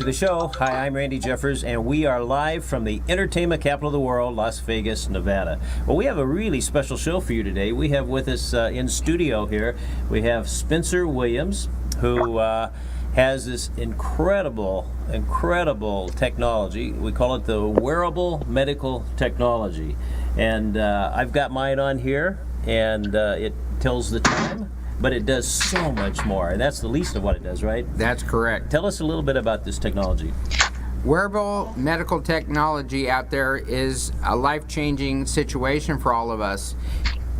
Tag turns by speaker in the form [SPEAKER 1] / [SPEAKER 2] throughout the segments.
[SPEAKER 1] the show. Hi, I'm Randy Jeffers, and we are live from the entertainment capital of the world, Las Vegas, Nevada. Well, we have a really special show for you today. We have with us in studio here, we have Spencer Williams, who has this incredible technology. We call it the wearable medical technology. And I've got mine on here, and it tells the time. But it does so much more, and that's the least of what it does, right?
[SPEAKER 2] That's correct.
[SPEAKER 1] Tell us a little bit about this technology.
[SPEAKER 2] Wearable medical technology out there is a life-changing situation for all of us.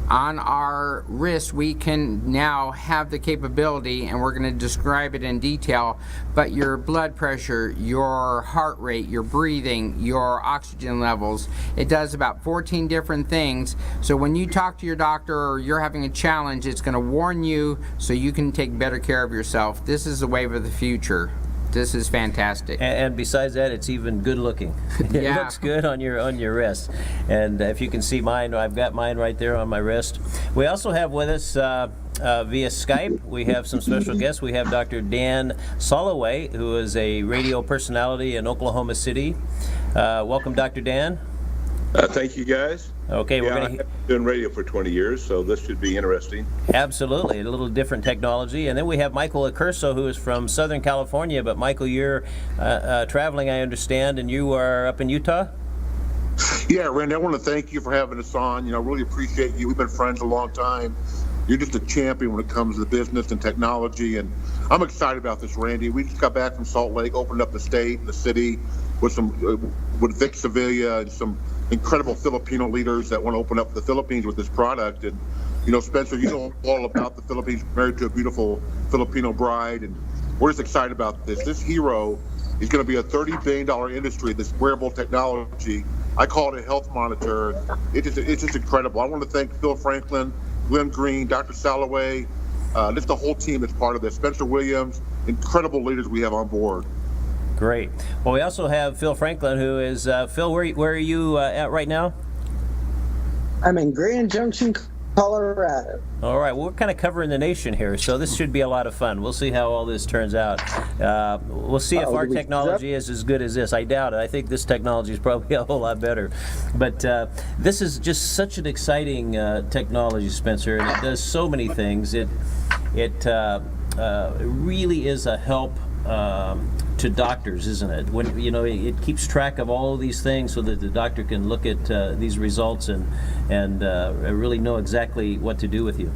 [SPEAKER 2] On our wrist, we can now have the capability, and we're going to describe it in detail, but your blood pressure, your heart rate, your breathing, your oxygen levels, it does about 14 different things. So when you talk to your doctor or you're having a challenge, it's going to warn you so you can take better care of yourself. This is the wave of the future. This is fantastic.
[SPEAKER 1] And besides that, it's even good looking. It
[SPEAKER 2] Yeah.
[SPEAKER 1] looks good on your wrist. And if you can see mine, I've got mine right there on my wrist. We also have with us via Skype, we have some special guests. We have Dr. Dan Soloway, who is a radio personality in Oklahoma City. Welcome, Dr. Dan.
[SPEAKER 3] Thank you, guys.
[SPEAKER 1] Okay, we're going
[SPEAKER 3] I've been doing radio for 20 years, so this should be interesting.
[SPEAKER 1] Absolutely, a little different technology. And then we have Michael Accurso, who is from Southern California. But Michael, you're traveling, I understand, and you are up in Utah?
[SPEAKER 4] Yeah, Randy, I want to thank you for having us on. You know, really appreciate you. We've been friends a long time. You're just a champion when it comes to business and technology, and I'm excited about this, Randy. We just got back from Salt Lake, opened up the state and the city with Vic Sevilla and some incredible Filipino leaders that want to open up the Philippines with this product. And you know, Spencer, you know all about the Philippines, married to a beautiful Filipino bride, and we're just excited about this. This hero is going to be a $30 billion industry, this wearable technology. I call it a health monitor. It's just incredible. I want to thank Phil Franklin, Glenn Green, Dr. Soloway, just the whole team that's part of this. Spencer Williams, incredible leaders we have on board.
[SPEAKER 1] Great. Well, we also have Phil Franklin, who is, Phil, where are you at right now?
[SPEAKER 5] I'm in Grand Junction, Colorado.
[SPEAKER 1] All right, well, we're kind of covering the nation here, so this should be a lot of fun. We'll see how all this turns out. We'll see if our technology is as good as this. I doubt it. I think this technology is probably a whole lot better. But this is just such an exciting technology, Spencer, and it does so many things. It really is a help to doctors, isn't it? When you know, it keeps track of all of these things so that the doctor can look at these results and really know exactly what to do with you.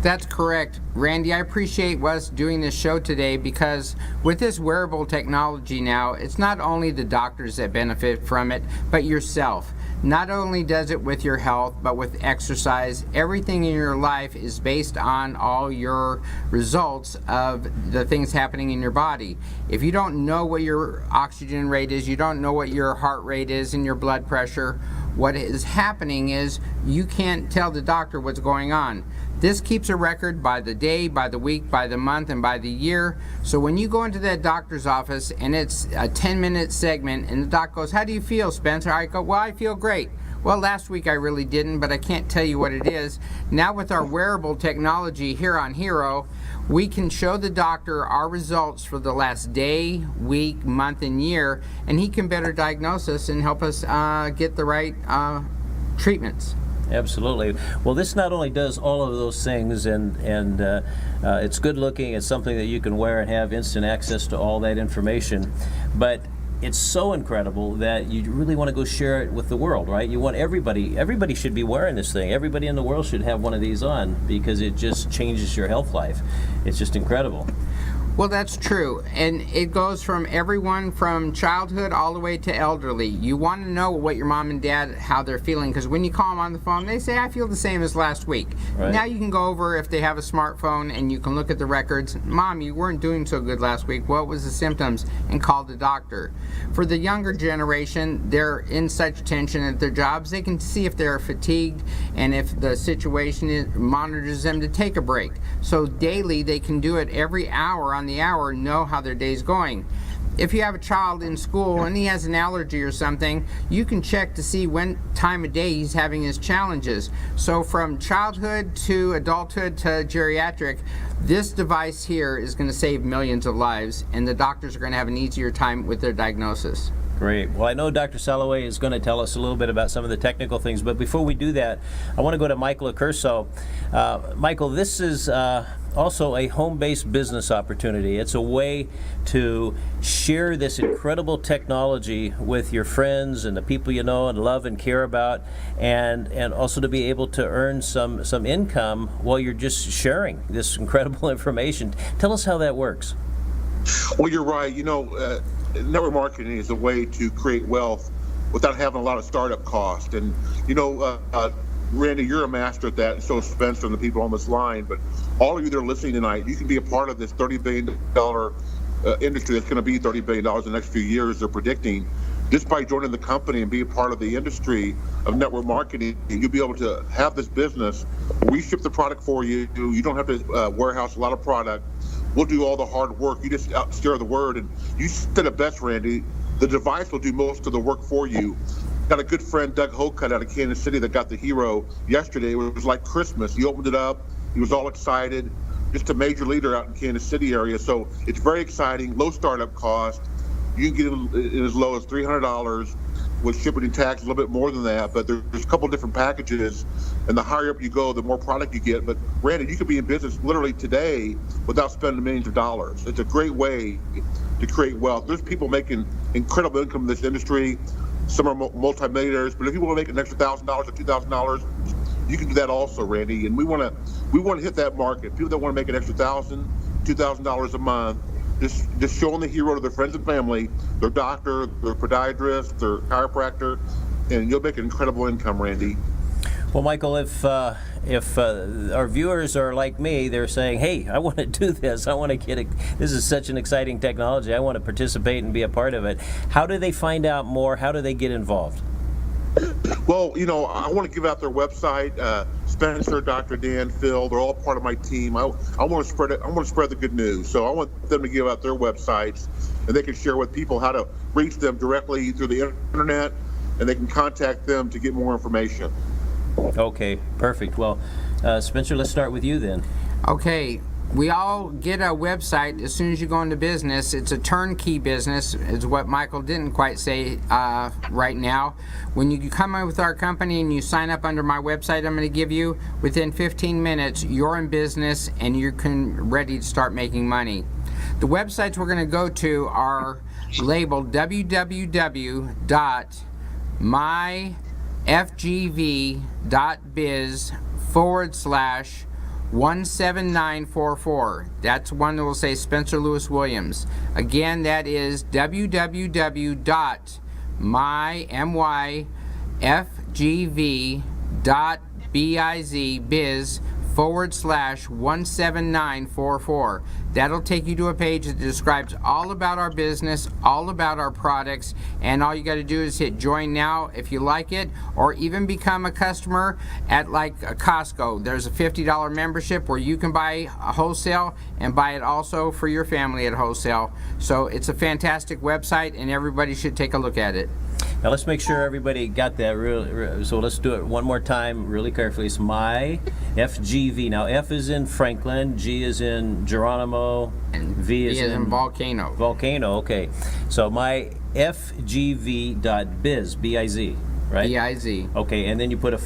[SPEAKER 2] That's correct. Randy, I appreciate us doing this show today because with this wearable technology now, it's not only the doctors that benefit from it, but yourself. Not only does it with your health, but with exercise. Everything in your life is based on all your results of the things happening in your body. If you don't know what your oxygen rate is, you don't know what your heart rate is and your blood pressure, what is happening is you can't tell the doctor what's going on. This keeps a record by the day, by the week, by the month, and by the year. So when you go into that doctor's office and it's a 10-minute segment and the doc goes, "How do you feel, Spencer?" I go, "Well, I feel great." "Well, last week I really didn't, but I can't tell you what it is." Now with our wearable technology here on Hero, we can show the doctor our results for the last day, week, month, and year, and he can better diagnose us and help us get the right treatments.
[SPEAKER 1] Absolutely. Well, this not only does all of those things, and it's good looking. It's something that you can wear and have instant access to all that information, but it's so incredible that you really want to go share it with the world, right? You want everybody should be wearing this thing. Everybody in the world should have one of these on because it just changes your health life. It's just incredible.
[SPEAKER 2] Well, that's true, and it goes from everyone from childhood all the way to elderly. You want to know what your mom and dad, how they're feeling, because when you call them on the phone, they say, "I feel the same as last week."
[SPEAKER 1] Right.
[SPEAKER 2] Now you can go over, if they have a smartphone, and you can look at the records. "Mom, you weren't doing so good last week. What was the symptoms?" and call the doctor. For the younger generation, they're in such tension at their jobs, they can see if they're fatigued and if the situation monitors them to take a break. So daily, they can do it every hour on the hour, know how their day's going. If you have a child in school and he has an allergy or something, you can check to see when time of day he's having his challenges. So from childhood to adulthood to geriatric, This device here is going to save millions of lives, and the doctors are going to have an easier time with their diagnosis.
[SPEAKER 1] Great. Well, I know Dr. Salloway is going to tell us a little bit about some of the technical things, but before we do that, I want to go to Michael Accurso. Michael, this is also a home-based business opportunity. It's a way to share this incredible technology with your friends and the people you know and love and care about, and also to be able to earn some income while you're just sharing this incredible information. Tell us how that works.
[SPEAKER 4] Well, you're right. Network marketing is a way to create wealth without having a lot of startup cost. And, Randy, you're a master at that, and so is Spencer and the people on this line. But all of you that are listening tonight, you can be a part of this $30 billion industry that's going to be $30 billion in the next few years, they're predicting. Just by joining the company and being part of the industry of network marketing, you'll be able to have this business. We ship the product for you. You don't have to warehouse a lot of product. We'll do all the hard work. You just share the word. And you said it best, Randy. The device will do most of the work for you. Got a good friend, Doug Holcutt, out of Kansas City that got the Hero yesterday. It was like Christmas. He opened it up. He was all excited. Just a major leader out in Kansas City area. So it's very exciting, low startup cost. You can get it as low as $300 with shipping and tax, a little bit more than that. But there's a couple different packages, and the higher up you go, the more product you get. But Randy, you could be in business literally today without spending millions of dollars. It's a great way to create wealth. There's people making incredible income in this industry. Some are multimillionaires, but if you want to make an extra $1,000 or $2,000, you can do that also, Randy. And we want to hit that market. People that want to make an extra $1,000, $2,000 a month. Just showing the Hero to their friends and family, their doctor, their podiatrist, their chiropractor, and you'll make an incredible income, Randy.
[SPEAKER 1] Well, Michael, if our viewers are like me, they're saying, "Hey, I want to do this. I want to get it. This is such an exciting technology. I want to participate and be a part of it." How do they find out more? How do they get involved?
[SPEAKER 4] Well, I want to give out their website. Spencer, Dr. Dan, Phil, they're all part of my team. I want to spread it. I want to spread the good news. So I want them to give out their websites, and they can share with people how to reach them directly through the internet, and they can contact them to get more information.
[SPEAKER 1] Okay, perfect. Well, Spencer, let's start with you then.
[SPEAKER 2] Okay, we all get a website as soon as you go into business. It's a turnkey business, is what Michael didn't quite say right now. When you come in with our company and you sign up under my website I'm going to give you, within 15 minutes you're in business and you're ready to start making money. The websites we're going to go to are labeled www.myfgv.biz/17944. That's one that will say Spencer Lewis Williams. Again, that is www.myfgv.biz/17944. That'll take you to a page that describes all about our business, all about our products, and all you got to do is hit join now if you like it, or even become a customer at like a Costco. There's a $50 membership where you can buy a wholesale and buy it also for your family at wholesale. So it's a fantastic website and everybody should take a look at it.
[SPEAKER 1] Now let's make sure everybody got that. So let's do it one more time really carefully. It's MyFGV. Now F is in Franklin, G is in Geronimo, and V is in
[SPEAKER 2] Volcano.
[SPEAKER 1] Volcano, okay. So myfgv.biz, B-I-Z, right?
[SPEAKER 2] B-I-Z.
[SPEAKER 1] Okay, and then you put a /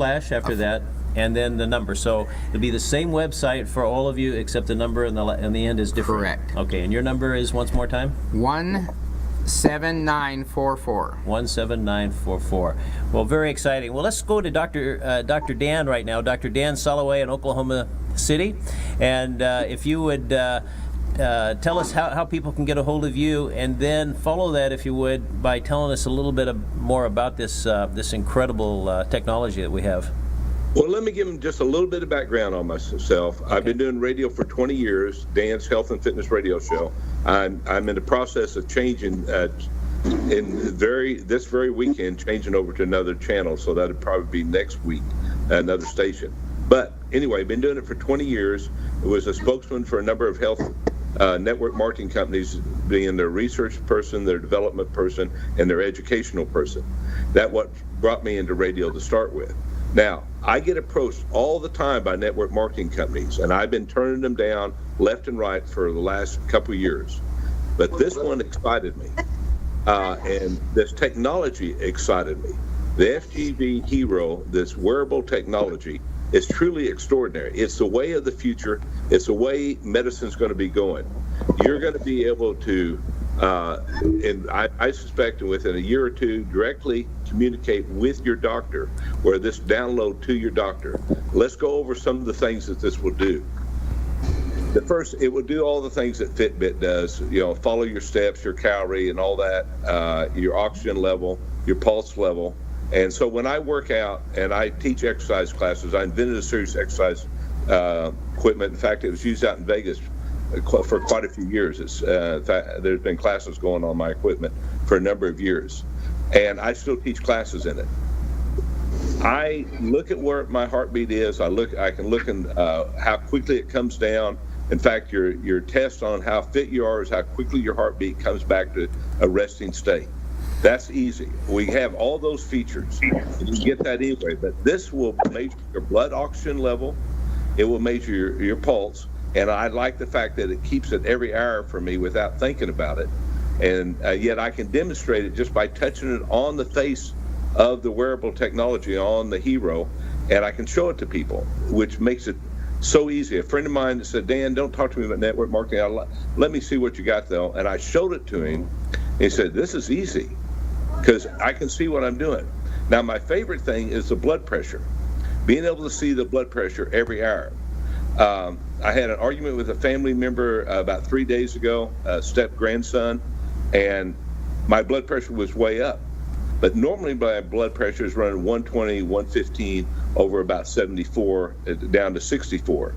[SPEAKER 1] after that, and then the number. So it'll be the same website for all of you, except the number in the end is different.
[SPEAKER 2] Correct.
[SPEAKER 1] Okay, and your number is once more time?
[SPEAKER 2] 17944.
[SPEAKER 1] 17944. Well, very exciting. Well, let's go to Dr. Dan right now. Dr. Dan Salloway in Oklahoma City. And if you would tell us how people can get a hold of you, and then follow that, if you would, by telling us a little bit more about this incredible technology that we have.
[SPEAKER 3] Well, let me give them just a little bit of background on myself. I've been doing radio for 20 years, Dan's Health and Fitness Radio Show. I'm in the process of changing this very weekend, changing over to another channel, so that'd probably be next week, another station. But anyway, been doing it for 20 years. I was a spokesman for a number of health network marketing companies, being their research person, their development person, and their educational person. That what brought me into radio to start with. Now, I get approached all the time by network marketing companies, and I've been turning them down left and right for the last couple of years. But this one excited me, and this technology excited me. The FGV Hero, this wearable technology, is truly extraordinary. It's the way of the future. It's the way medicine's going to be going. You're going to be able to, and I suspect within a year or two, directly communicate with your doctor, or this download to your doctor. Let's go over some of the things that this will do. The first, it will do all the things that Fitbit does, follow your steps, your calorie and all that, your oxygen level, your pulse level. And so when I work out and I teach exercise classes, I invented a series of exercise equipment. In fact, it was used out in Vegas for quite a few years. In fact, there's been classes going on my equipment for a number of years. And I still teach classes in it. I look at where my heartbeat is. I can look at how quickly it comes down. In fact, your test on how fit you are is how quickly your heartbeat comes back to a resting state. That's easy. We have all those features. And you can get that anyway. But this will measure your blood oxygen level. It will measure your pulse. And I like the fact that it keeps it every hour for me without thinking about it. And yet I can demonstrate it just by touching it on the face of the wearable technology on the Hero, and I can show it to people, which makes it so easy. A friend of mine said, Dan, don't talk to me about network marketing. Let me see what you got, though. And I showed it to him. He said, this is easy because I can see what I'm doing. Now, my favorite thing is the blood pressure, being able to see the blood pressure every hour. I had an argument with a family member about 3 days ago, a step-grandson, and my blood pressure was way up. But normally my blood pressure is running 120, 115 over about 74, down to 64.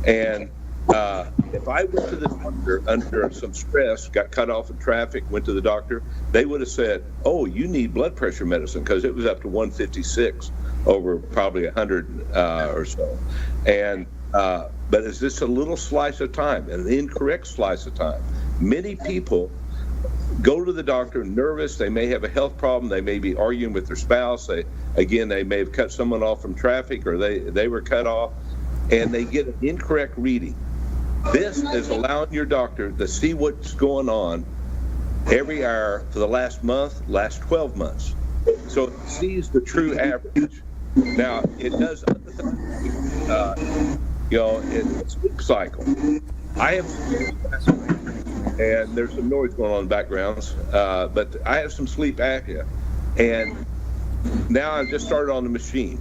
[SPEAKER 3] And if I went to the doctor under some stress, got cut off in traffic, went to the doctor, they would have said, oh, you need blood pressure medicine, because it was up to 156 over probably 100 or so. And but it's just a little slice of time, an incorrect slice of time. Many people go to the doctor nervous. They may have a health problem. They may be arguing with their spouse. They may have cut someone off from traffic, or they were cut off, and they get an incorrect reading. This is allowing your doctor to see what's going on every hour for the last month, last 12 months. So it sees the true average. Now, it does other things, it's sleep cycle. I have and there's some noise going on in the backgrounds, but I have some sleep apnea, and now I've just started on the machine.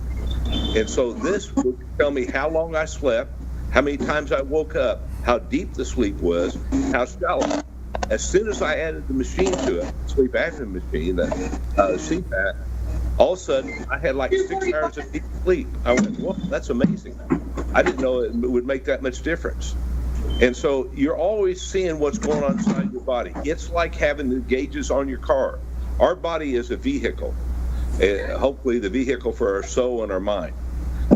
[SPEAKER 3] And so this will tell me how long I slept, how many times I woke up, how deep the sleep was, how shallow. As soon as I added the machine to it, sleep apnea machine, the CPAP, all of a sudden I had like 6 hours of deep sleep. I went, well, that's amazing. I didn't know it would make that much difference. And so you're always seeing what's going on inside your body. It's like having the gauges on your car. Our body is a vehicle, hopefully the vehicle for our soul and our mind.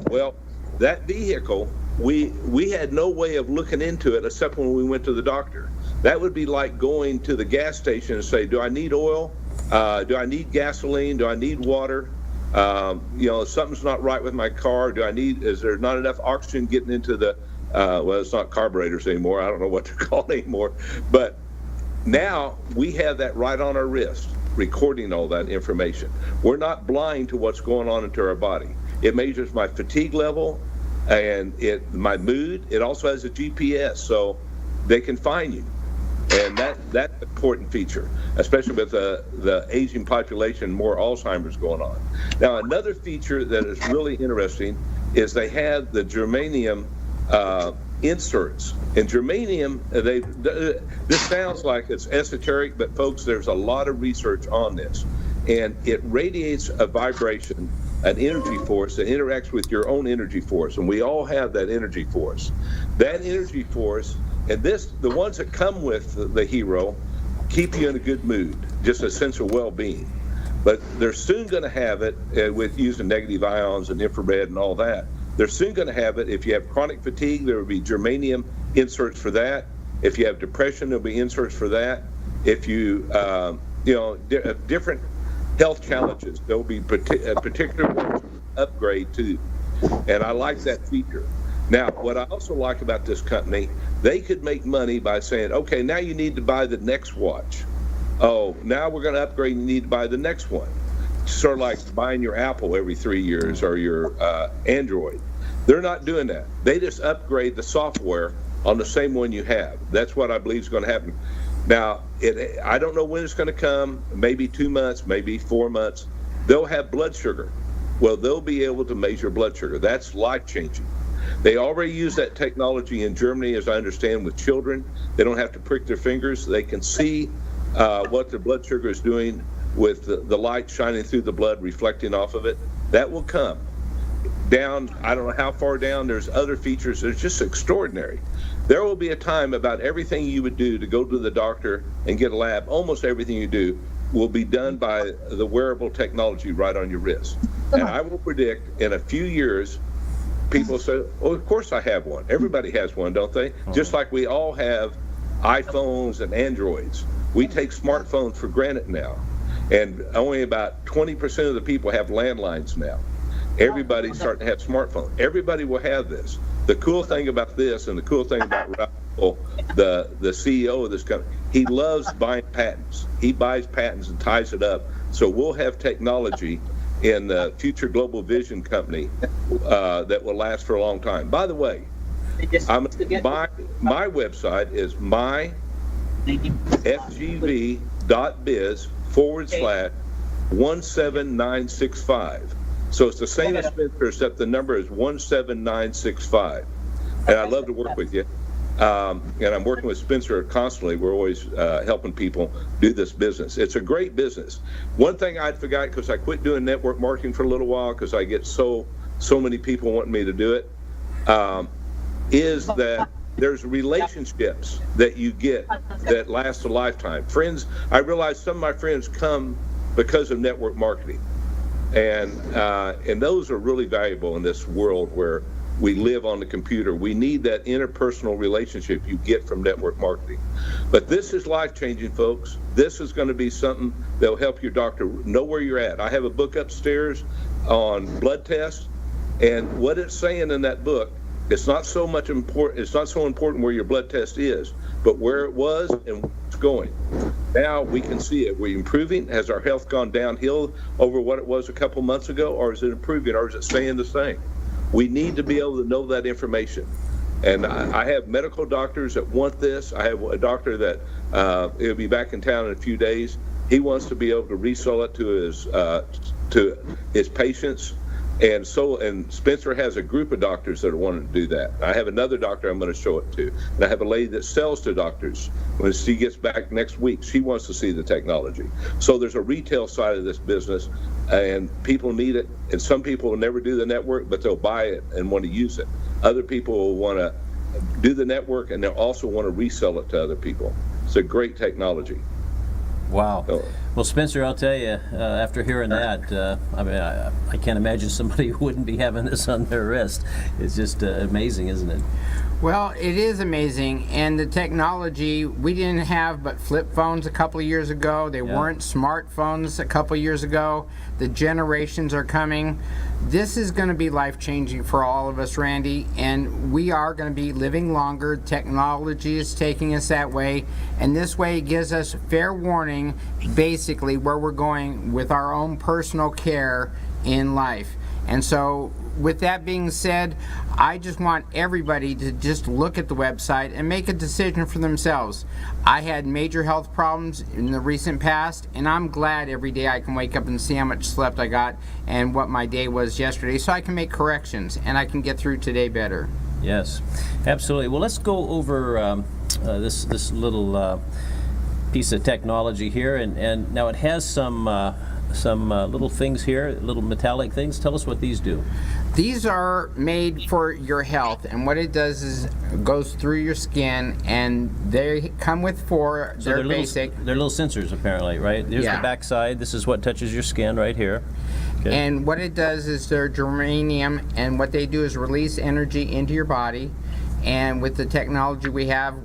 [SPEAKER 3] Well, that vehicle, we had no way of looking into it except when we went to the doctor. That would be like going to the gas station and say, do I need oil? Do I need gasoline? Do I need water? Something's not right with my car. Is there not enough oxygen getting into the, it's not carburetors anymore. I don't know what they're called anymore. But now we have that right on our wrist, recording all that information. We're not blind to what's going on into our body. It measures my fatigue level and my mood. It also has a GPS, so they can find you. And that's an important feature, especially with the aging population, more Alzheimer's going on. Now, another feature that is really interesting is they have the germanium inserts. And germanium, this sounds like it's esoteric, but folks, there's a lot of research on this. And it radiates a vibration, an energy force that interacts with your own energy force. And we all have that energy force. That energy force, and the ones that come with the Hero, keep you in a good mood, just a sense of well-being. But they're soon going to have it with using negative ions and infrared and all that. They're soon going to have it. If you have chronic fatigue, there will be germanium inserts for that. If you have depression, there'll be inserts for that. If you, different health challenges, there will be particular upgrade to And I like that feature. Now, what I also like about this company, they could make money by saying, okay, now you need to buy the next watch. Oh, now we're going to upgrade, you need to buy the next one. Sort of like buying your Apple every 3 years or your Android. They're not doing that. They just upgrade the software on the same one you have. That's what I believe is going to happen. Now, I don't know when it's going to come, maybe 2 months, maybe 4 months. They'll have blood sugar. Well, they'll be able to measure blood sugar. That's life-changing. They already use that technology in Germany, as I understand, with children. They don't have to prick their fingers. They can see what their blood sugar is doing with the light shining through the blood, reflecting off of it. That will come. Down, I don't know how far down, there's other features. It's just extraordinary. There will be a time about everything you would do to go to the doctor and get a lab, almost everything you do will be done by the wearable technology right on your wrist. And I will predict in a few years, people say, oh, of course I have one. Everybody has one, don't they? Just like we all have iPhones and Androids. We take smartphones for granted now. And only about 20% of the people have landlines now. Everybody's starting to have smartphones. Everybody will have this. The cool thing about this, and the cool thing about Raul, the CEO of this company, he loves buying patents. He buys patents and ties it up. So we'll have technology in the future Global Vision company that will last for a long time. By the way, my website is myfgv.biz/17965. So it's the same as Spencer, except the number is 17965. And I'd love to work with you. And I'm working with Spencer constantly. We're always helping people do this business. It's a great business. One thing I'd forgot, because I quit doing network marketing for a little while because I get so many people wanting me to do it, is that there's relationships that you get that last a lifetime. Friends, I realize some of my friends come because of network marketing. And those are really valuable in this world where we live on the computer. We need that interpersonal relationship you get from network marketing. But this is life-changing, folks. This is going to be something that will help your doctor know where you're at. I have a book upstairs on blood tests, and what it's saying in that book, it's not so important where your blood test is, but where it was and where it's going. Now we can see it. We're improving. Has our health gone downhill over what it was a couple months ago, or is it improving, or is it staying the same? We need to be able to know that information. And I have medical doctors that want this. I have a doctor that he'll be back in town in a few days. He wants to be able to resell it to his patients. And Spencer has a group of doctors that are wanting to do that. I have another doctor I'm going to show it to. And I have a lady that sells to doctors. When she gets back next week, she wants to see the technology. So there's a retail side of this business, and people need it. And some people will never do the network, but they'll buy it and want to use it. Other people will want to do the network, and they'll also want to resell it to other people. It's a great technology.
[SPEAKER 1] Wow. Well, Spencer, I'll tell you, after hearing that, I can't imagine somebody who wouldn't be having this on their wrist. It's just amazing, isn't it?
[SPEAKER 2] Well, it is amazing, and the technology, we didn't have but flip phones a couple of years ago. They weren't smartphones a couple of years ago. The generations are coming. This is going to be life-changing for all of us, Randy, and we are going to be living longer. Technology is taking us that way, and this way it gives us fair warning, basically, where we're going with our own personal care in life. And so, with that being said, I just want everybody to just look at the website and make a decision for themselves. I had major health problems in the recent past, and I'm glad every day I can wake up and see how much slept I got and what my day was yesterday, so I can make corrections and I can get through today better.
[SPEAKER 1] Yes, absolutely. Well, let's go over this little piece of technology here, and now it has some little things here, little metallic things. Tell us what these do.
[SPEAKER 2] These are made for your health, and what it does is it goes through your skin, and they come with four.
[SPEAKER 1] So
[SPEAKER 2] they're basic.
[SPEAKER 1] They're little sensors, apparently, right? Here's the back side. This is what touches your skin right here. Okay.
[SPEAKER 2] And what it does is they're germanium, and what they do is release energy into your body. And with the technology we have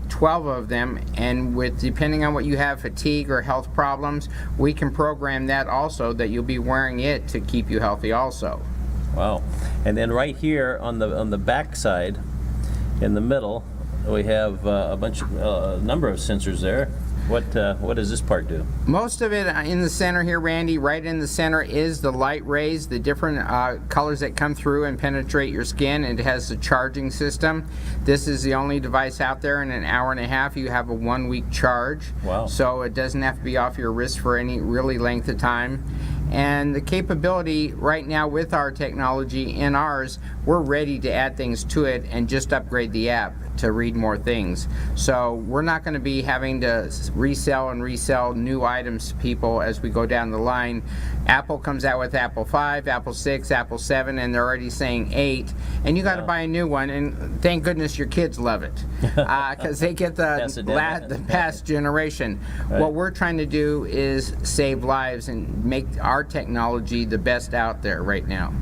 [SPEAKER 2] 12 of them, and with depending on what you have, fatigue or health problems, we can program that also, that you'll be wearing it to keep you healthy also.
[SPEAKER 1] Wow. And then right here on the back side, in the middle, we have a number of sensors there. What does this part do?
[SPEAKER 2] Most of it in the center here, Randy, right in the center is the light rays, the different colors that come through and penetrate your skin. It has a charging system. This is the only device out there. In an hour and a half, you have a 1-week charge.
[SPEAKER 1] Wow.
[SPEAKER 2] So it doesn't have to be off your wrist for any really length of time. And the capability right now with our technology in ours, we're ready to add things to it and just upgrade the app to read more things. So we're not going to be having to resell new items to people as we go down the line. Apple comes out with Apple 5, Apple 6, Apple 7, and they're already saying 8. And you got to buy a new one, and thank goodness your kids love it because they get the past generation.
[SPEAKER 1] Right.
[SPEAKER 2] What we're trying to do is save lives and make our technology the best out there right now.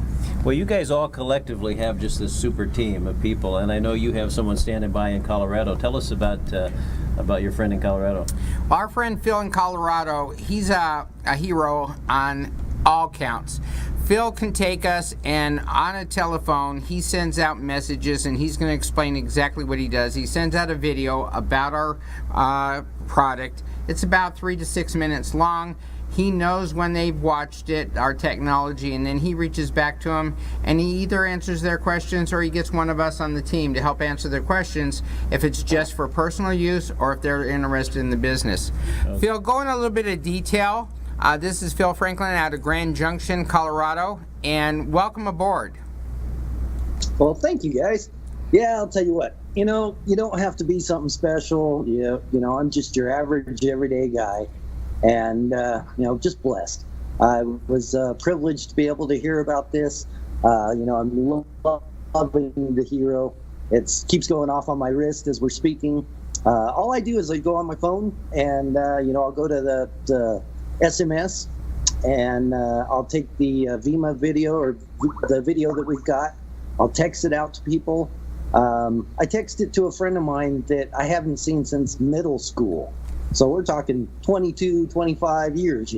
[SPEAKER 1] Well, you guys all collectively have just this super team of people, and I know you have someone standing by in Colorado. Tell us about your friend in Colorado.
[SPEAKER 2] Our friend Phil in Colorado, he's a hero on all counts. Phil can take us, and on a telephone, he sends out messages, and he's going to explain exactly what he does. He sends out a video about our product. It's about 3 to 6 minutes long. He knows when they've watched it, our technology, and then he reaches back to them, and he either answers their questions or he gets one of us on the team to help answer their questions if it's just for personal use or if they're interested in the business. Okay. Phil, go in a little bit of detail. This is Phil Franklin out of Grand Junction, Colorado, and welcome aboard.
[SPEAKER 5] Well, thank you, guys. Yeah, I'll tell you what. You know, you don't have to be something special. You know, I'm just your average, everyday guy. And, just blessed. I was privileged to be able to hear about this. I'm loving the hero. It keeps going off on my wrist as we're speaking. All I do is I go on my phone and, I'll go to the SMS and I'll take the Vima video or the video that we've got. I'll text it out to people. I text it to a friend of mine that I haven't seen since middle school. So we're talking 22, 25 years,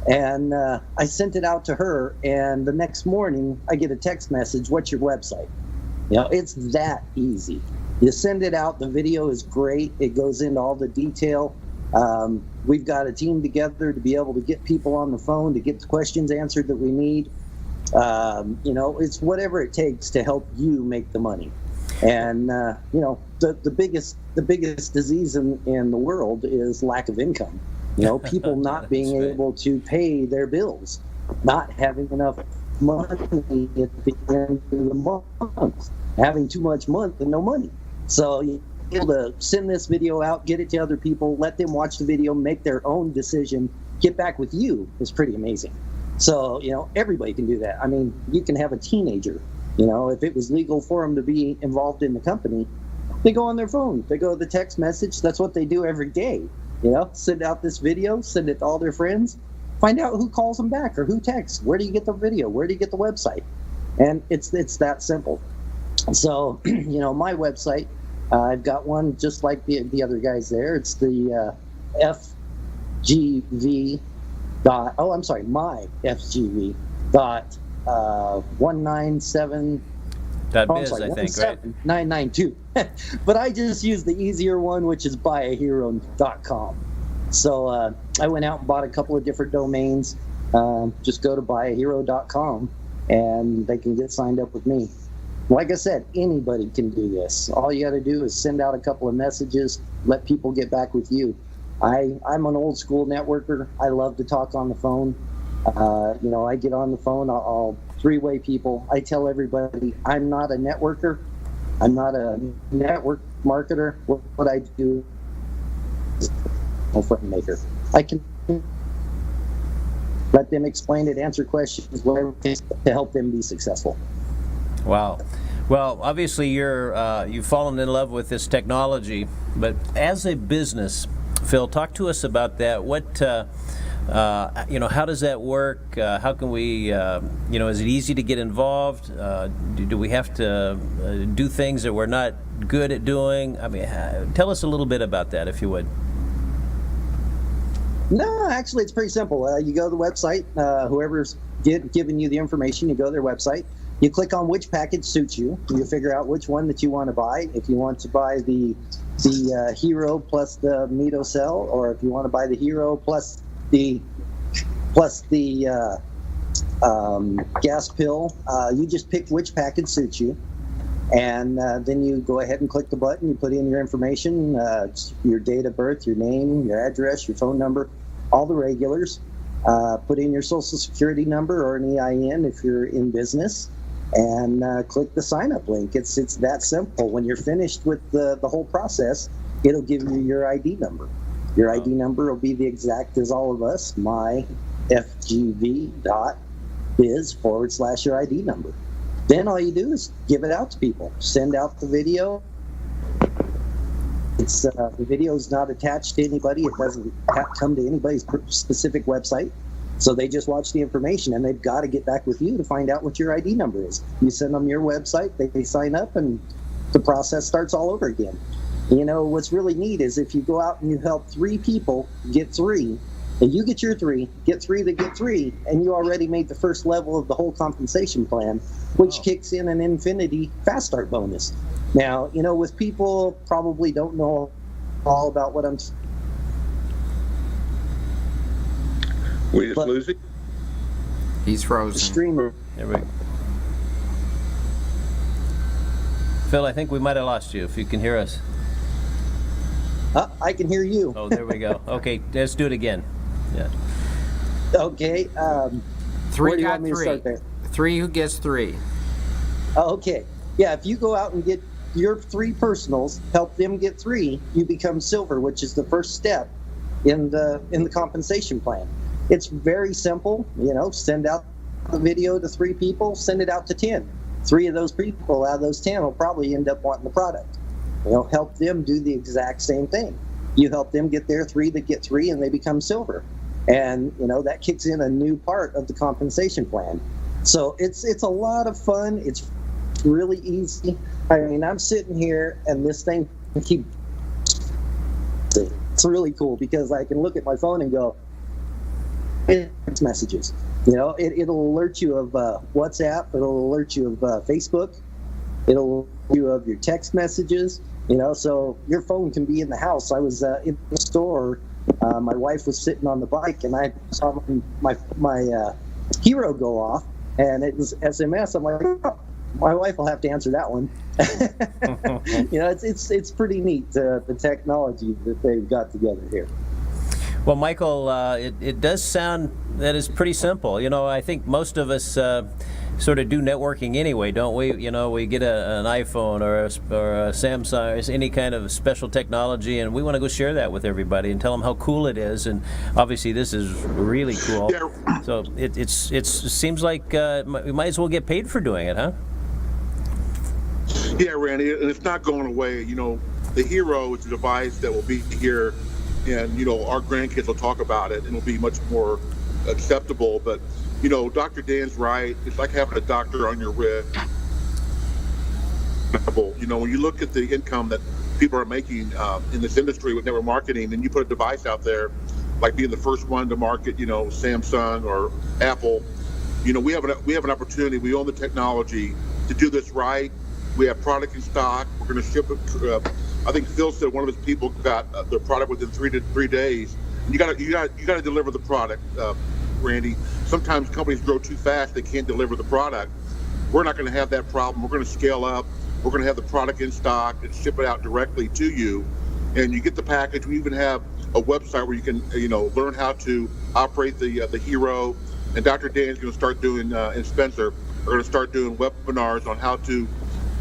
[SPEAKER 5] And I sent it out to her, and the next morning I get a text message, "What's your website?" It's that easy. You send it out, the video is great. It goes into all the detail. We've got a team together to be able to get people on the phone, to get the questions answered that we need. It's whatever it takes to help you make the money. And the biggest disease in the world is lack of income. People not being able to pay their bills, not having enough money at the end of the month, having too much month and no money. So you're able to send this video out, get it to other people, let them watch the video, make their own decision, get back with you is pretty amazing. So everybody can do that. I mean, you can have a teenager. If it was legal for them to be involved in the company, they go on their phone. They go to the text message. That's what they do every day. Send out this video, send it to all their friends, find out who calls them back or who texts. Where do you get the video? Where do you get the website? And it's that simple. So, my website, I've got one just like the other guys there. It's the my FGV dot 197
[SPEAKER 1] .biz, I think, right?
[SPEAKER 5] 992. But I just use the easier one, which is buyahero.com. So I went out and bought a couple of different domains. Just go to buyahero.com and they can get signed up with me. Like I said, anybody can do this. All you got to do is send out a couple of messages, let people get back with you. I'm an old school networker. I love to talk on the phone. I get on the phone, I'll three-way people. I tell everybody I'm not a networker. I'm not a network marketer. What I do is a front maker. I can let them explain it, answer questions, whatever it takes to help them be successful.
[SPEAKER 1] Wow. Well, obviously you've fallen in love with this technology, but as a business, Phil, talk to us about that. What how does that work? How can we, is it easy to get involved? Do we have to do things that we're not good at doing? I mean, tell us a little bit about that, if you would.
[SPEAKER 5] No, actually, it's pretty simple. You go to the website, whoever's giving you the information. You go to their website. You click on which package suits you. You figure out which one that you want to buy. If you want to buy the Hero plus the Medocell, or if you want to buy the Hero plus the gas pill, you just pick which package suits you, and then you go ahead and click the button. You put in your information, your date of birth, your name, your address, your phone number, all the regulars. Put in your social security number or an EIN if you're in business, and click the sign up link. It's that simple. When you're finished with the whole process, it'll give you your ID number. Your ID number will be the exact as all of us, myfgv.biz/your ID number. Then all you do is give it out to people. Send out the video. It's the video is not attached to anybody. It doesn't come to anybody's specific website. So they just watch the information, and they've got to get back with you to find out what your ID number is. You send them your website, they sign up, and the process starts all over again. You know, what's really neat is if you go out and you help 3 people get 3, and you get your 3, get 3 that get 3, and you already made the first level of the whole compensation plan, which kicks in an infinity fast start bonus. Now, you know, with people probably don't know all about what I'm
[SPEAKER 3] We just losing?
[SPEAKER 2] He's frozen.
[SPEAKER 5] streamer.
[SPEAKER 1] There we go. Phil, I think we might have lost you, if you can hear us.
[SPEAKER 5] I can hear you.
[SPEAKER 1] Oh, there we go. Okay, let's do it again. Yeah.
[SPEAKER 5] Okay.
[SPEAKER 2] 3
[SPEAKER 5] where do you
[SPEAKER 2] got
[SPEAKER 5] want me to
[SPEAKER 2] 3.
[SPEAKER 5] start there?
[SPEAKER 2] 3 who gets 3.
[SPEAKER 5] Okay. Yeah, if you go out and get your 3 personals, help them get 3, you become silver, which is the first step in the compensation plan. It's very simple. You know, send out the video to 3 people, send it out to 10. 3 of those people out of those 10 will probably end up wanting the product. You know, help them do the exact same thing. You help them get their 3 that get 3, and they become silver. And, you know, that kicks in a new part of the compensation plan. So it's a lot of fun. It's really easy. I mean, I'm sitting here, and this thing keeps. It's really cool because I can look at my phone and go, it's messages. You know, it'll alert you of WhatsApp. It'll alert you of Facebook. It'll alert you of your text messages. You know, so your phone can be in the house. I was in the store. My wife was sitting on the bike, and I saw my Hero go off, and it was SMS. I'm like, oh, my wife will have to answer that one. You know, it's pretty neat, the technology that they've got together here.
[SPEAKER 1] Well, Michael, it does sound that is pretty simple. You know, I think most of us sort of do networking anyway, don't we? You know, we get an iPhone or a Samsung or any kind of special technology, and we want to go share that with everybody and tell them how cool it is. And obviously, this is really cool.
[SPEAKER 4] Yeah.
[SPEAKER 1] So it seems like we might as well get paid for doing it, huh?
[SPEAKER 4] Yeah, Randy, and it's not going away. You know, the Hero is a device that will be here, and, you know, our grandkids will talk about it, and it'll be much more acceptable. But, you know, Dr. Dan's right. It's like having a doctor on your wrist. You know, when you look at the income that people are making in this industry with network marketing, and you put a device out there, like being the first one to market, you know, Samsung or Apple, you know, we have an opportunity. We own the technology to do this right. We have product in stock. We're going to ship it. I think Phil said one of his people got their product within 3 days. And you got to deliver the product, Randy. Sometimes companies grow too fast; they can't deliver the product. We're not going to have that problem. We're going to scale up. We're going to have the product in stock and ship it out directly to you. And you get the package. We even have a website where you can, you know, learn how to operate the Hero. And Dr. Dan's going to start doing, and Spencer are going to start doing webinars on how to,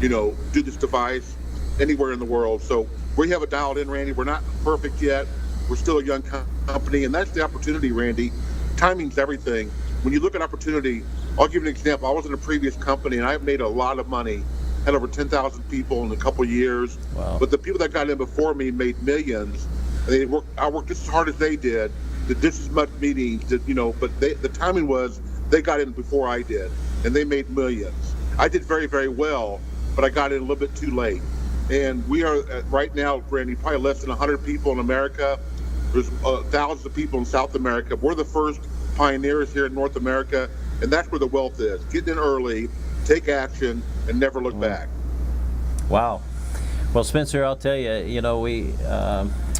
[SPEAKER 4] you know, do this device anywhere in the world. So we have it dialed in, Randy. We're not perfect yet. We're still a young company, and that's the opportunity, Randy. Timing's everything. When you look at opportunity, I'll give you an example. I was in a previous company, and I've made a lot of money. Had over 10,000 people in a couple of years.
[SPEAKER 1] Wow.
[SPEAKER 4] But the people that got in before me made millions. And I worked just as hard as they did, did just as much meetings, you know, but the timing was they got in before I did, and they made millions. I did very, very well, but I got in a little bit too late. And we are right now, Randy, probably less than 100 people in America. There's thousands of people in South America. We're the first pioneers here in North America, and that's where the wealth is. Get in early, take action, and never look back.
[SPEAKER 1] Wow. Well, Spencer, I'll tell you,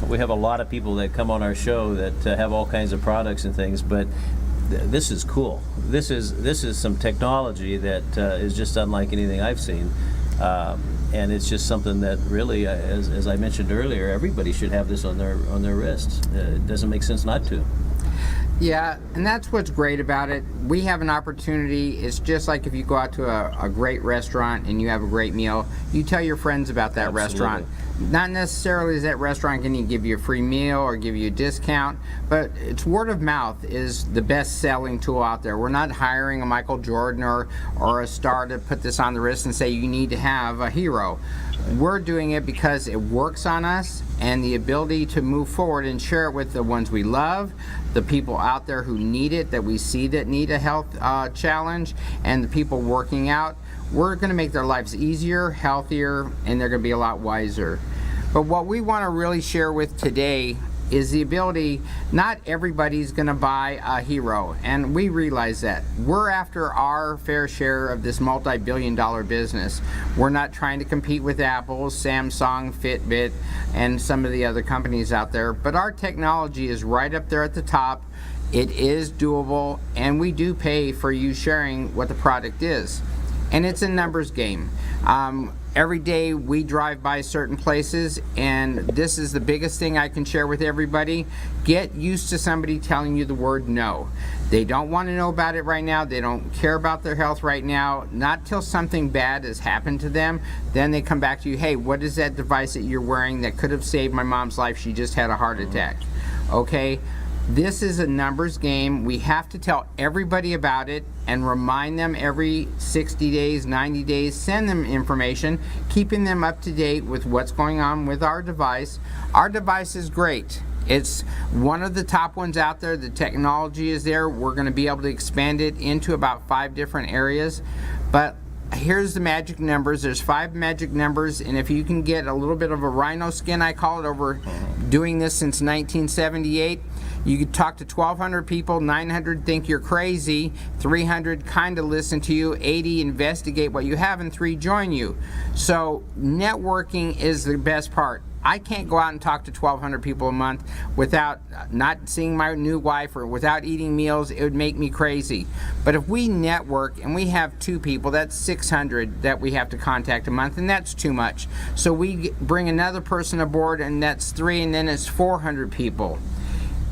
[SPEAKER 1] we have a lot of people that come on our show that have all kinds of products and things, but this is cool. This is some technology that is just unlike anything I've seen, and it's just something that really, as I mentioned earlier, everybody should have this on their wrists. It doesn't make sense not to.
[SPEAKER 2] Yeah, and that's what's great about it. We have an opportunity. It's just like if you go out to a great restaurant and you have a great meal, you tell your friends about that restaurant. Not necessarily is that restaurant going to give you a free meal or give you a discount, but it's word of mouth is the best selling tool out there. We're not hiring a Michael Jordan or a star to put this on the wrist and say you need to have a hero. We're doing it because it works on us, and the ability to move forward and share it with the ones we love, the people out there who need it, that we see that need a health challenge, and the people working out. We're going to make their lives easier, healthier, and they're going to be a lot wiser. But what we want to really share with today is the ability, not everybody's going to buy a hero, and we realize that. We're after our fair share of this multi-billion-dollar business. We're not trying to compete with Apple, Samsung, Fitbit, and some of the other companies out there, but our technology is right up there at the top. It is doable, and we do pay for you sharing what the product is. And it's a numbers game. Every day we drive by certain places, and this is the biggest thing I can share with everybody. Get used to somebody telling you the word no. They don't want to know about it right now. They don't care about their health right now. Not till something bad has happened to them. Then they come back to you, hey, what is that device that you're wearing that could have saved my mom's life? She just had a heart attack. Okay? This is a numbers game. We have to tell everybody about it and remind them every 60 days, 90 days, send them information, keeping them up to date with what's going on with our device. Our device is great. It's one of the top ones out there. The technology is there. We're going to be able to expand it into about 5 different areas. But here's the magic numbers. There's 5 magic numbers, and if you can get a little bit of a rhino skin, I call it, over doing this since 1978, you could talk to 1,200 people, 900 think you're crazy, 300 kind of listen to you, 80 investigate what you have, and 3 join you. So networking is the best part. I can't go out and talk to 1,200 people a month without not seeing my new wife or without eating meals. It would make me crazy. But if we network and we have 2 people, that's 600 that we have to contact a month, and that's too much. So we bring another person aboard, and that's 3, and then it's 400 people.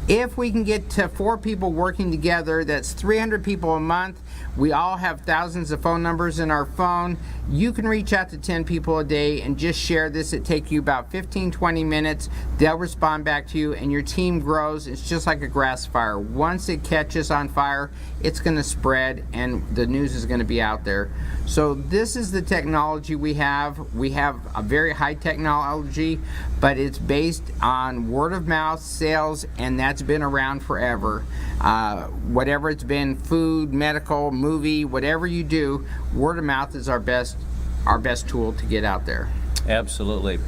[SPEAKER 2] If we can get to 4 people working together, that's 300 people a month. We all have thousands of phone numbers in our phone. You can reach out to 10 people a day and just share this. It takes you about 15-20 minutes. They'll respond back to you, and your team grows. It's just like a grass fire. Once it catches on fire, it's going to spread, and the news is going to be out there. So this is the technology we have. We have a very high technology, but it's based on word of mouth sales, and that's been around forever. Whatever it's been, food, medical, movie, whatever you do, word of mouth is our best tool to get out there.
[SPEAKER 1] Absolutely.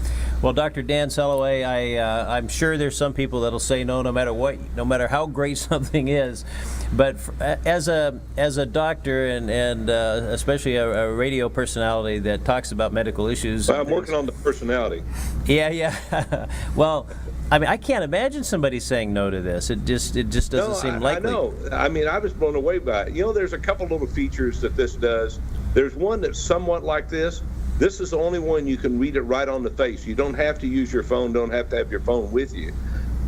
[SPEAKER 1] Well, Dr. Dan Selloway, I'm sure there's some people that'll say no matter what, no matter how great something is. But as a doctor and especially a radio personality that talks about medical issues,
[SPEAKER 3] I'm working on the personality.
[SPEAKER 1] Yeah. Well, I mean, I can't imagine somebody saying no to this. It just doesn't seem likely.
[SPEAKER 3] I know. I mean, I was blown away by it. There's a couple little features that this does. There's one that's somewhat like this. This is the only one you can read it right on the face. You don't have to use your phone, don't have to have your phone with you.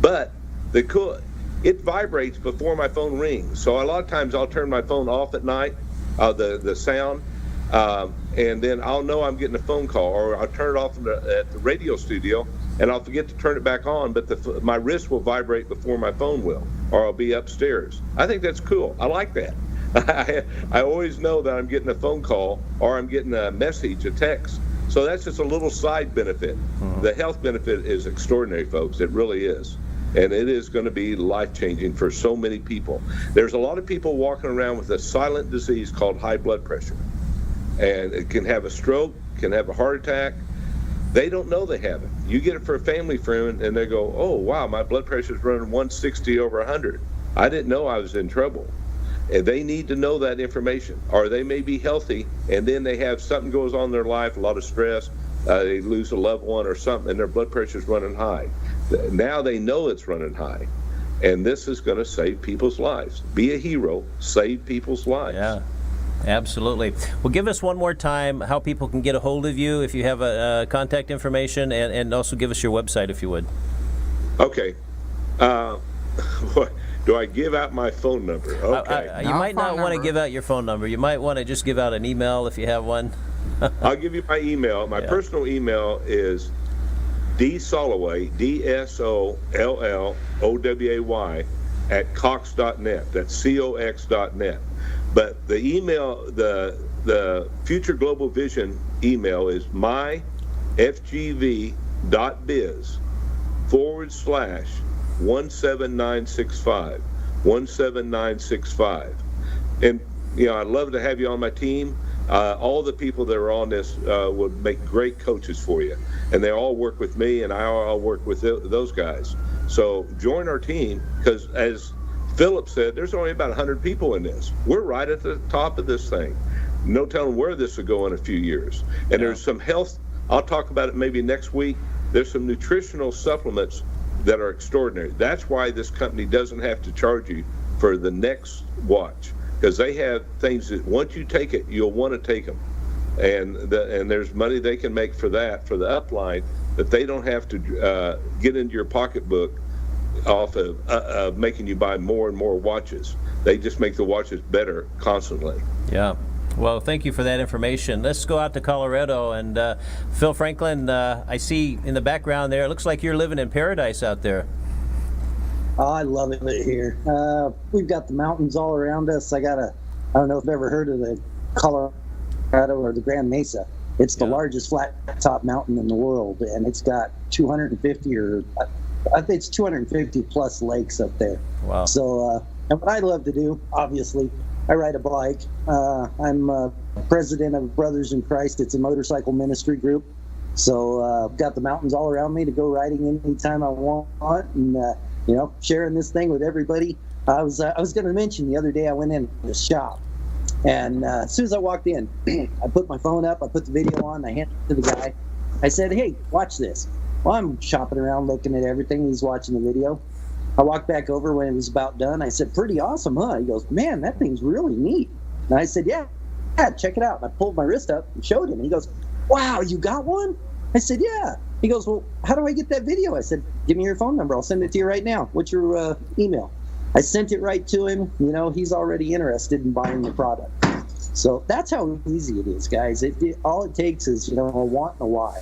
[SPEAKER 3] But it vibrates before my phone rings. So a lot of times I'll turn my phone off at night, the sound, and then I'll know I'm getting a phone call, or I'll turn it off at the radio studio, and I'll forget to turn it back on, but my wrist will vibrate before my phone will, or I'll be upstairs. I think that's cool. I like that. I always know that I'm getting a phone call or I'm getting a message, a text. So that's just a little side benefit. The health benefit is extraordinary, folks. It really is. And it is going to be life-changing for so many people. There's a lot of people walking around with a silent disease called high blood pressure. And it can have a stroke, can have a heart attack. They don't know they have it. You get it for a family friend, and they go, oh, wow, my blood pressure is running 160 over 100. I didn't know I was in trouble. And they need to know that information, or they may be healthy and then they have something goes on in their life, a lot of stress, they lose a loved one or something, and their blood pressure's running high. Now they know it's running high, and this is going to save people's lives. Be a hero, save people's lives.
[SPEAKER 1] Yeah, absolutely. Well, give us one more time how people can get a hold of you if you have a contact information, and also give us your website if you would.
[SPEAKER 3] Okay. Do I give out my phone number? Okay.
[SPEAKER 1] You
[SPEAKER 2] No
[SPEAKER 1] might
[SPEAKER 2] phone
[SPEAKER 1] not want to
[SPEAKER 2] number.
[SPEAKER 1] give out your phone number. You might want to just give out an email if you have one.
[SPEAKER 3] I'll give you my email. My personal email is dsolloway, DSOLLOWAY, at cox.net. That's COX.net. But the email, the Future Global Vision email is myfgv.biz/17965. 17965. And, I'd love to have you on my team. All the people that are on this would make great coaches for you. And they all work with me, and I'll work with those guys. So join our team, because as Philip said, there's only about 100 people in this. We're right at the top of this thing. No telling where this will go in a few years. And there's some health, I'll talk about it maybe next week. There's some nutritional supplements that are extraordinary. That's why this company doesn't have to charge you for the next watch, because they have things that once you take it, you'll want to take them. And there's money they can make for that, for the upline, that they don't have to get into your pocketbook off of making you buy more and more watches. They just make the watches better constantly.
[SPEAKER 1] Yeah. Well, thank you for that information. Let's go out to Colorado. And Phil Franklin, I see in the background there, it looks like you're living in paradise out there.
[SPEAKER 5] Oh, I love it here. We've got the mountains all around us. I don't know if you've ever heard of the Colorado or the Grand Mesa. It's the largest flat top mountain in the world, and it's got 250 or I think it's 250 plus lakes up there.
[SPEAKER 1] Wow.
[SPEAKER 5] So, and what I love to do, obviously, I ride a bike. I'm president of Brothers in Christ. It's a motorcycle ministry group. So I've got the mountains all around me to go riding anytime I want, and sharing this thing with everybody. I was going to mention the other day I went in the shop, and as soon as I walked in, I put my phone up, I put the video on, I handed it to the guy. I said, "Hey, watch this." Well, I'm shopping around looking at everything. He's watching the video. I walked back over when it was about done. I said, "Pretty awesome, huh?" He goes, "Man, that thing's really neat." And I said, yeah, check it out. And I pulled my wrist up and showed him. And he goes, "Wow, you got one?" I said, "Yeah." He goes, "Well, how do I get that video?" I said, "Give me your phone number. I'll send it to you right now. What's your email?" I sent it right to him. He's already interested in buying the product. So that's how easy it is, guys. All it takes is, a want and a why.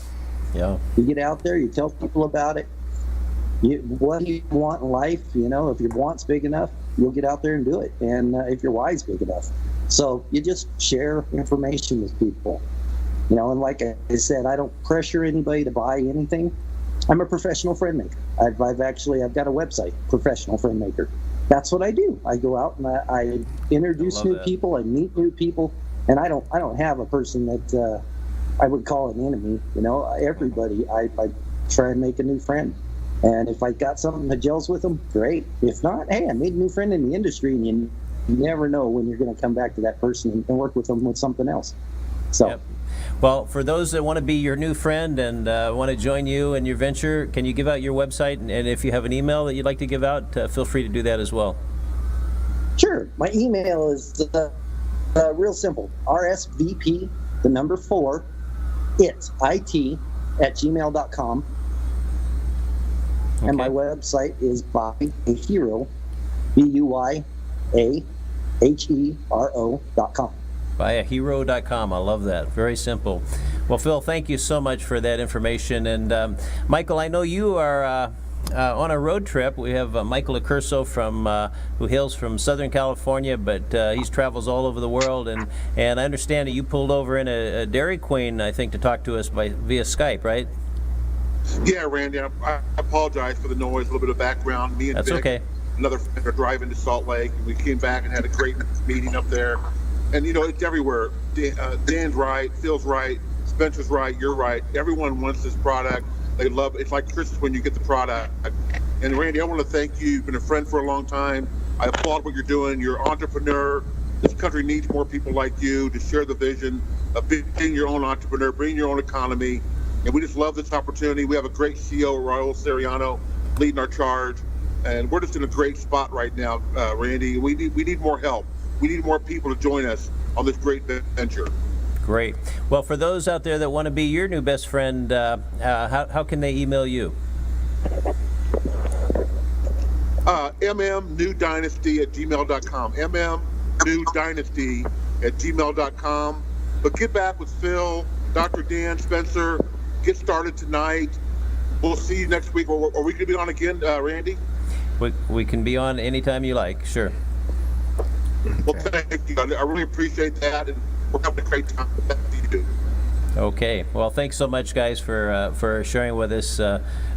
[SPEAKER 1] Yeah.
[SPEAKER 5] You get out there, you tell people about it. What do you want in life? If your want's big enough, you'll get out there and do it. And if your why's big enough. So you just share information with people. And like I said, I don't pressure anybody to buy anything. I'm a professional friend maker. I've got a website, Professional Friend Maker. That's what I do. I go out and I introduce new people, I meet new people, and I don't have a person that I would call an enemy. Everybody, I try and make a new friend. And if I got something that gels with them, great. If not, hey, I made a new friend in the industry, and you never know when you're going to come back to that person and work with them with something else. So.
[SPEAKER 1] Yep. Well, for those that want to be your new friend and want to join you in your venture, can you give out your website? And if you have an email that you'd like to give out, feel free to do that as well.
[SPEAKER 5] Sure. My email is real simple. RSVP, the number 4, IT at gmail.com. And my website is BuyAHero, BUYAHERO.com.
[SPEAKER 1] BuyAHero.com. I love that. Very simple. Well, Phil, thank you so much for that information. And Michael, I know you are on a road trip. We have Michael Accurso who hails from Southern California, but he travels all over the world. And I understand that you pulled over in a Dairy Queen, I think, to talk to us via Skype, right?
[SPEAKER 4] Yeah, Randy, I apologize for the noise, a little bit of background. Me and
[SPEAKER 1] That's
[SPEAKER 4] Vic,
[SPEAKER 1] okay.
[SPEAKER 4] another friend, are driving to Salt Lake, and we came back and had a great meeting up there. And, it's everywhere. Dan's right, Phil's right, Spencer's right, you're right. Everyone wants this product. They love it. It's like Christmas when you get the product. And, Randy, I want to thank you. You've been a friend for a long time. I applaud what you're doing. You're an entrepreneur. This country needs more people like you to share the vision of being your own entrepreneur, being your own economy. And we just love this opportunity. We have a great CEO, Raul Seriano, leading our charge. And we're just in a great spot right now, Randy. We need more help. We need more people to join us on this great venture.
[SPEAKER 1] Great. Well, for those out there that want to be your new best friend, how can they email you?
[SPEAKER 4] mmnewdynasty@gmail.com. mmnewdynasty@gmail.com. But get back with Phil, Dr. Dan, Spencer. Get started tonight. We'll see you next week. Are we going to be on again, Randy?
[SPEAKER 1] We can be on anytime you like. Sure.
[SPEAKER 4] Well, thank you. I really appreciate that, and we're having a great time. Thank you.
[SPEAKER 1] Okay. Well, thanks so much, guys, for sharing with us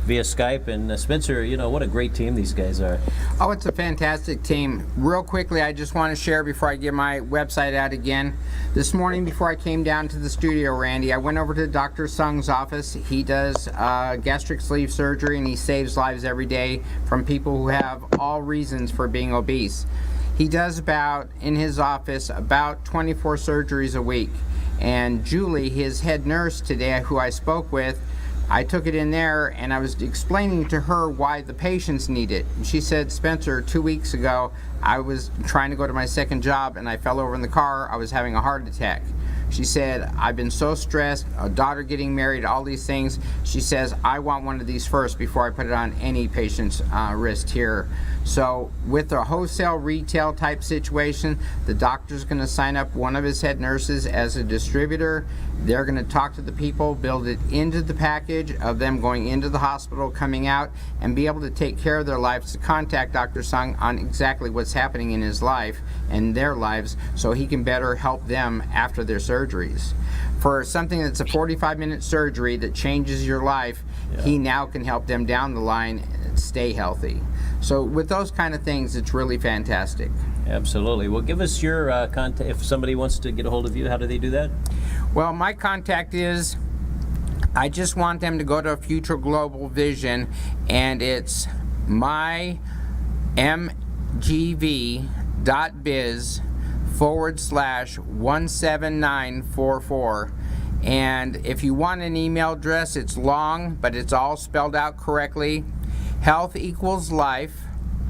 [SPEAKER 1] via Skype. And Spencer, what a great team these guys are.
[SPEAKER 2] Oh, it's a fantastic team. Real quickly, I just want to share before I get my website out again. This morning, before I came down to the studio, Randy, I went over to Dr. Sung's office. He does gastric sleeve surgery, and he saves lives every day from people who have all reasons for being obese. He does in his office, about 24 surgeries a week. And Julie, his head nurse today, who I spoke with, I took it in there and I was explaining to her why the patients need it. And she said, Spencer, 2 weeks ago, I was trying to go to my second job and I fell over in the car. I was having a heart attack. She said, I've been so stressed, a daughter getting married, all these things. She says, I want one of these first before I put it on any patient's wrist here. So with a wholesale retail type situation, the doctor's going to sign up one of his head nurses as a distributor. They're going to talk to the people, build it into the package of them going into the hospital, coming out, and be able to take care of their lives, to contact Dr. Sung on exactly what's happening in his life and their lives so he can better help them after their surgeries. For something that's a 45-minute surgery that changes your life, he now can help them down the line stay healthy. So with those kind of things, it's really fantastic.
[SPEAKER 1] Absolutely. Well, give us your contact. If somebody wants to get a hold of you, how do they do that?
[SPEAKER 2] Well, my contact is, I just want them to go to Future Global Vision, and it's mygv.biz/17944. And if you want an email address, it's long, but it's all spelled out correctly. Health Equals Life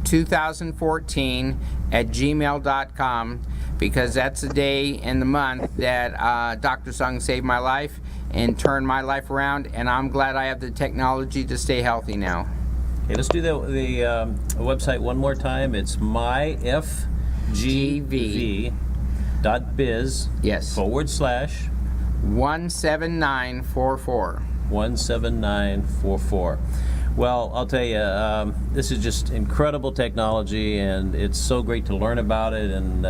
[SPEAKER 2] 2014@gmail.com, because that's the day and the month that Dr. Sung saved my life and turned my life around, and I'm glad I have the technology to stay healthy now.
[SPEAKER 1] Okay, let's do the website one more time. It's myfgv.biz
[SPEAKER 2] Yes.
[SPEAKER 1] /17944. 17944. Well, I'll tell you, this is just incredible technology, and it's so great to learn about it and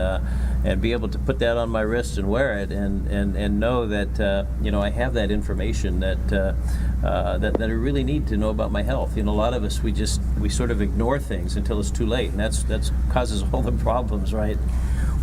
[SPEAKER 1] be able to put that on my wrist and wear it, and know that I have that information that I really need to know about my health. A lot of us we sort of ignore things until it's too late, and that's causes all the problems, right?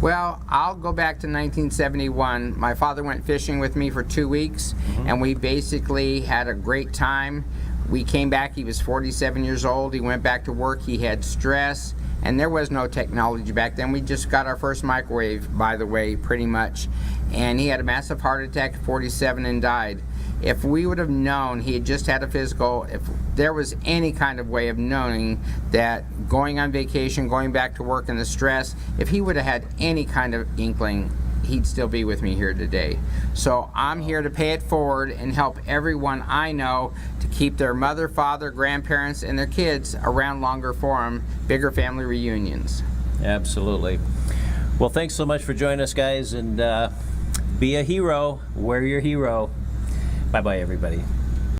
[SPEAKER 2] Well, I'll go back to 1971. My father went fishing with me for 2 weeks, and we basically had a great time. We came back, he was 47 years old, he went back to work, he had stress, and there was no technology back then. We just got our first microwave, by the way, pretty much. And he had a massive heart attack at 47 and died. If we would have known, he had just had a physical, if there was any kind of way of knowing that going on vacation, going back to work and the stress, if he would have had any kind of inkling, he'd still be with me here today. So I'm here to pay it forward and help everyone I know to keep their mother, father, grandparents, and their kids around longer for them, bigger family reunions.
[SPEAKER 1] Absolutely. Well, thanks so much for joining us, guys, and be a hero. Wear your hero. Bye-bye, everybody.